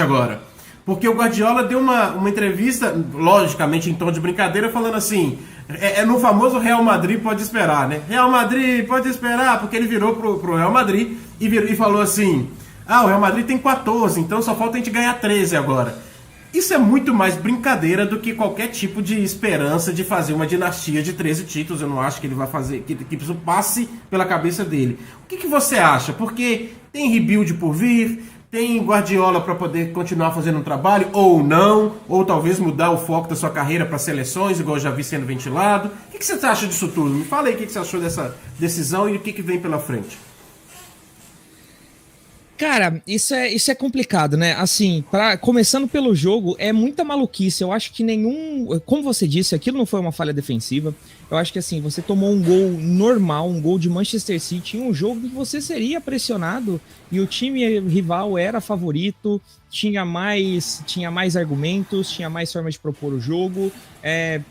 agora. Porque o Guardiola deu uma entrevista, logicamente em tom de brincadeira, falando assim, no famoso Real Madrid pode esperar, né? Real Madrid pode esperar, porque ele virou pro Real Madrid e falou assim, o Real Madrid tem 14, então só falta a gente ganhar 13 agora. Isso é muito mais brincadeira do que qualquer tipo de esperança de fazer uma dinastia de 13 títulos. Eu não acho que ele vai fazer, que isso passe pela cabeça dele. O que você acha? Porque tem rebuild por vir, tem Guardiola para poder continuar fazendo um trabalho, ou não, ou talvez mudar o foco da sua carreira para seleções, igual eu já vi sendo ventilado. O que você acha disso tudo? Me fala aí o que você achou dessa decisão e o que vem pela frente. Cara, isso é complicado, né? Assim, começando pelo jogo, é muita maluquice. Eu acho que como você disse, aquilo não foi uma falha defensiva. Eu acho que assim, você tomou um gol normal, um gol de Manchester City em um jogo que você seria pressionado e o time rival era favorito, tinha mais argumentos, tinha mais formas de propor o jogo.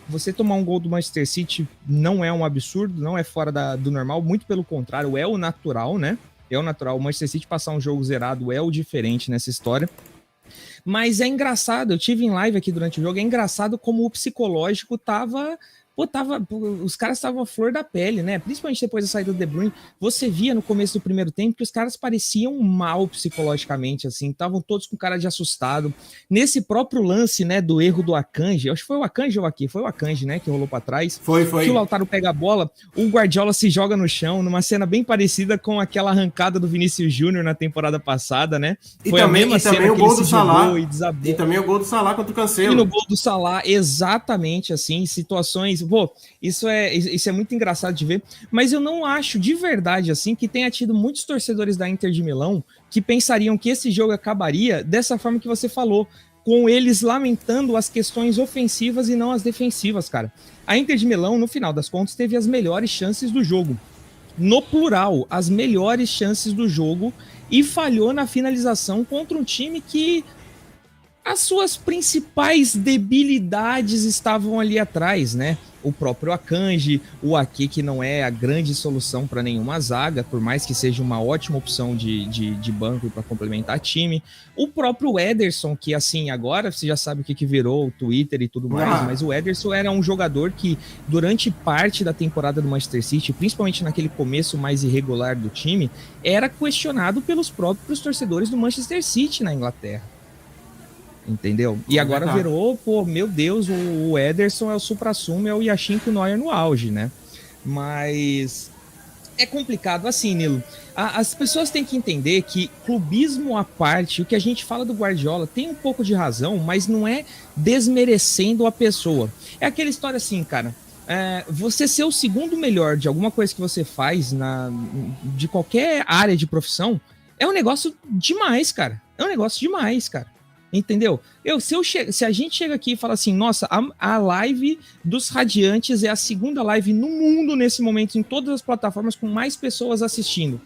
Você tomar um gol do Manchester City não é um absurdo, não é fora do normal, muito pelo contrário, é o natural, né? É o natural. O Manchester City passar um jogo zerado é o diferente nessa história. Mas é engraçado, eu tive em live aqui durante o jogo, é engraçado como o psicológico tava os caras estavam à flor da pele, né? Principalmente depois da saída do De Bruyne. Você via no começo do primeiro tempo que os caras pareciam mal psicologicamente, assim. Estavam todos com cara de assustado. Nesse próprio lance, né, do erro do Akanji, acho que foi o Akanji ou aqui? Foi o Akanji, né, que rolou pra trás. Foi. Que o Lautaro pega a bola, o Guardiola se joga no chão, numa cena bem parecida com aquela arrancada do Vinícius Júnior na temporada passada, né? Foi a mesma cena que ele se jogou e desabou. E também o gol do Salah contra o Cancelo. E no gol do Salah, exatamente assim, situações... Pô, isso é muito engraçado de ver, mas eu não acho de verdade assim que tenha tido muitos torcedores da Inter de Milão que pensariam que esse jogo acabaria dessa forma que você falou, com eles lamentando as questões ofensivas e não as defensivas, cara. A Inter de Milão, no final das contas, teve as melhores chances do jogo. No plural, as melhores chances do jogo e falhou na finalização contra um time que as suas principais debilidades estavam ali atrás, né? O próprio Akanji, o Ake, que não é a grande solução para nenhuma zaga, por mais que seja uma ótima opção de banco para complementar time. O próprio Ederson, que assim, agora você já sabe o que virou o Twitter e tudo mais, mas o Ederson era um jogador que, durante parte da temporada do Manchester City, principalmente naquele começo mais irregular do time, era questionado pelos próprios torcedores do Manchester City na Inglaterra. Entendeu? E agora virou, pô, meu Deus, o Ederson é o supra-sumo, é o Yashin com o Neuer no auge, né? Mas é complicado. Assim, Nilo, as pessoas têm que entender que, clubismo à parte, o que a gente fala do Guardiola tem um pouco de razão, mas não é desmerecendo a pessoa. É aquela história assim, cara, você ser o segundo melhor de alguma coisa que você faz de qualquer área de profissão é um negócio demais, cara. É um negócio demais, cara. Entendeu? Se a gente chega aqui e fala assim, nossa, a live dos Radiantes é a segunda live no mundo nesse momento, em todas as plataformas, com mais pessoas assistindo.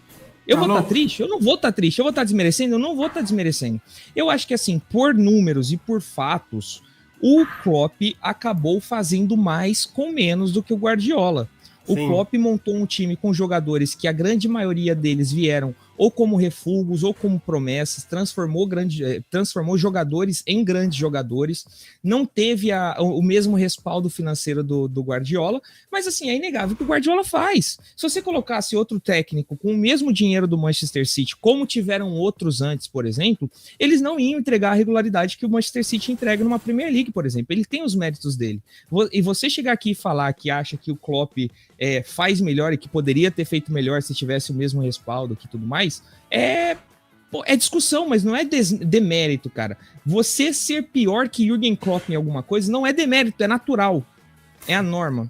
Eu vou estar triste? Eu não vou estar triste. Eu vou estar desmerecendo? Eu não vou estar desmerecendo. Eu acho que, assim, por números e por fatos, o Klopp acabou fazendo mais com menos do que o Guardiola. O Klopp montou um time com jogadores que a grande maioria deles vieram ou como refugos, ou como promessas, transformou jogadores em grandes jogadores, não teve o mesmo respaldo financeiro do Guardiola, mas assim, é inegável que o Guardiola faz. Se você colocasse outro técnico com o mesmo dinheiro do Manchester City, como tiveram outros antes, por exemplo, eles não iam entregar a regularidade que o Manchester City entrega numa Premier League, por exemplo. Ele tem os méritos dele. E você chegar aqui e falar que acha que o Klopp faz melhor e que poderia ter feito melhor se tivesse o mesmo respaldo que tudo mais, é discussão, mas não é demérito, cara. Você ser pior que Jürgen Klopp em alguma coisa não é demérito, é natural. É a norma.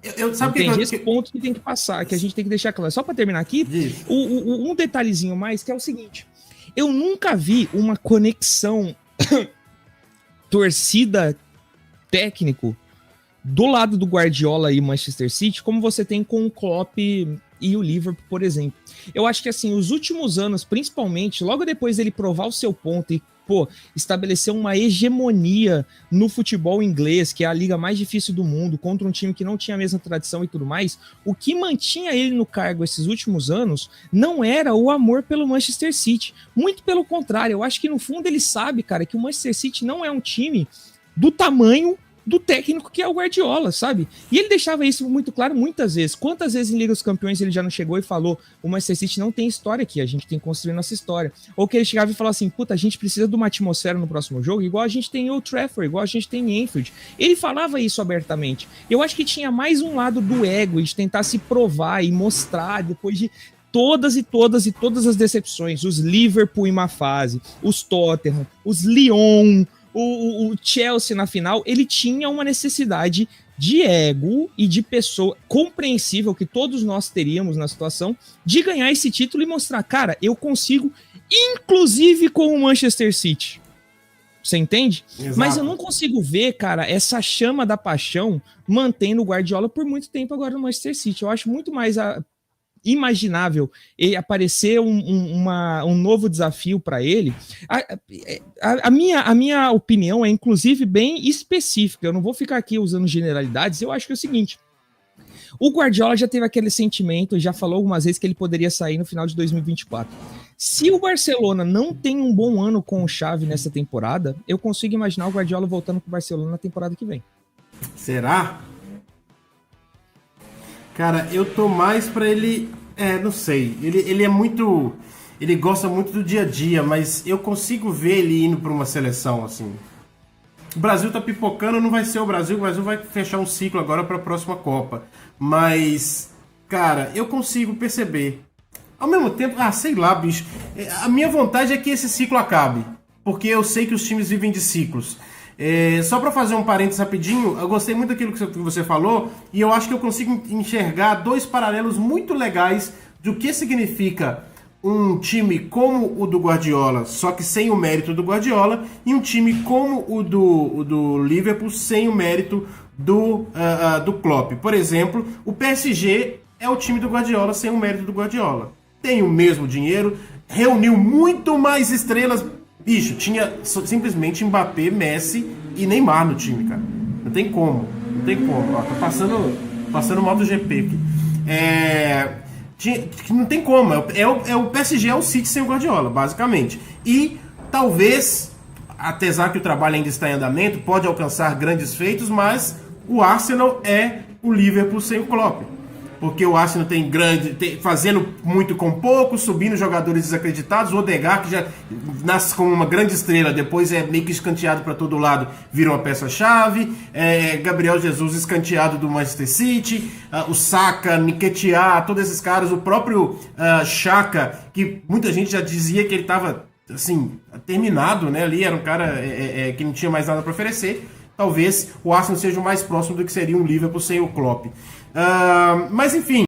Esse ponto que tem que passar, que a gente tem que deixar claro. Só para terminar aqui, um detalhezinho mais, que é o seguinte. Eu nunca vi uma conexão torcida técnico do lado do Guardiola e Manchester City, como você tem com o Klopp e o Liverpool, por exemplo. Eu acho que, assim, os últimos anos, principalmente, logo depois dele provar o seu ponto e estabeleceu uma hegemonia no futebol inglês, que é a liga mais difícil do mundo, contra um time que não tinha a mesma tradição e tudo mais, o que mantinha ele no cargo esses últimos anos não era o amor pelo Manchester City. Muito pelo contrário, eu acho que no fundo ele sabe, cara, que o Manchester City não é um time do tamanho do técnico que é o Guardiola, sabe? E ele deixava isso muito claro muitas vezes. Quantas vezes em Liga dos Campeões ele já não chegou e falou: o Manchester City não tem história aqui, a gente tem que construir nossa história. Ou que ele chegava e falava assim: puta, a gente precisa de uma atmosfera no próximo jogo, igual a gente tem em Old Trafford, igual a gente tem em Anfield. Ele falava isso abertamente. Eu acho que tinha mais um lado do ego, de tentar se provar e mostrar depois de todas as decepções. Os Liverpool em uma fase, os Tottenham, os Lyon, o Chelsea na final, ele tinha uma necessidade de ego e de pessoa compreensível que todos nós teríamos na situação de ganhar esse título e mostrar, cara, eu consigo, inclusive com o Manchester City. Você entende? Exato. Mas eu não consigo ver, cara, essa chama da paixão mantendo o Guardiola por muito tempo agora no Manchester City. Eu acho muito mais imaginável aparecer um novo desafio para ele. A minha opinião é, inclusive, bem específica. Eu não vou ficar aqui usando generalidades. Eu acho que é o seguinte: o Guardiola já teve aquele sentimento, já falou algumas vezes que ele poderia sair no final de 2024. Se o Barcelona não tem um bom ano com o Xavi nessa temporada, eu consigo imaginar o Guardiola voltando pro Barcelona na temporada que vem. Será? Cara, eu tô mais pra ele... não sei. Ele é muito... Ele gosta muito do dia a dia, mas eu consigo ver ele indo pra uma seleção, assim. O Brasil tá pipocando, não vai ser o Brasil vai fechar um ciclo agora pra próxima Copa. Mas, cara, eu consigo perceber. Ao mesmo tempo, sei lá, bicho. A minha vontade é que esse ciclo acabe. Porque eu sei que os times vivem de ciclos. Só para fazer um parênteses rapidinho, eu gostei muito daquilo que você falou e eu acho que eu consigo enxergar dois paralelos muito legais do que significa um time como o do Guardiola, só que sem o mérito do Guardiola, e um time como o do Liverpool sem o mérito do Klopp. Por exemplo, o PSG é o time do Guardiola sem o mérito do Guardiola. Tem o mesmo dinheiro, reuniu muito mais estrelas. Bicho, tinha simplesmente Mbappé, Messi e Neymar no time, cara. Não tem como. Ó, tô passando o MotoGP aqui. Não tem como. O PSG é o City sem o Guardiola, basicamente. E talvez, apesar que o trabalho ainda está em andamento, pode alcançar grandes feitos, mas o Arsenal é o Liverpool sem o Klopp. Porque o Arsenal fazendo muito com pouco, subindo jogadores desacreditados. O Odegaard, que já nasce como uma grande estrela, depois é meio que escanteado para todo lado, vira uma peça-chave. Gabriel Jesus escanteado do Manchester City. O Saka, Nketiah, todos esses caras. O próprio Xhaka, que muita gente já dizia que ele estava assim, terminado, né? Ali era um cara que não tinha mais nada para oferecer. Talvez o Arsenal seja o mais próximo do que seria um Liverpool sem o Klopp. Mas enfim,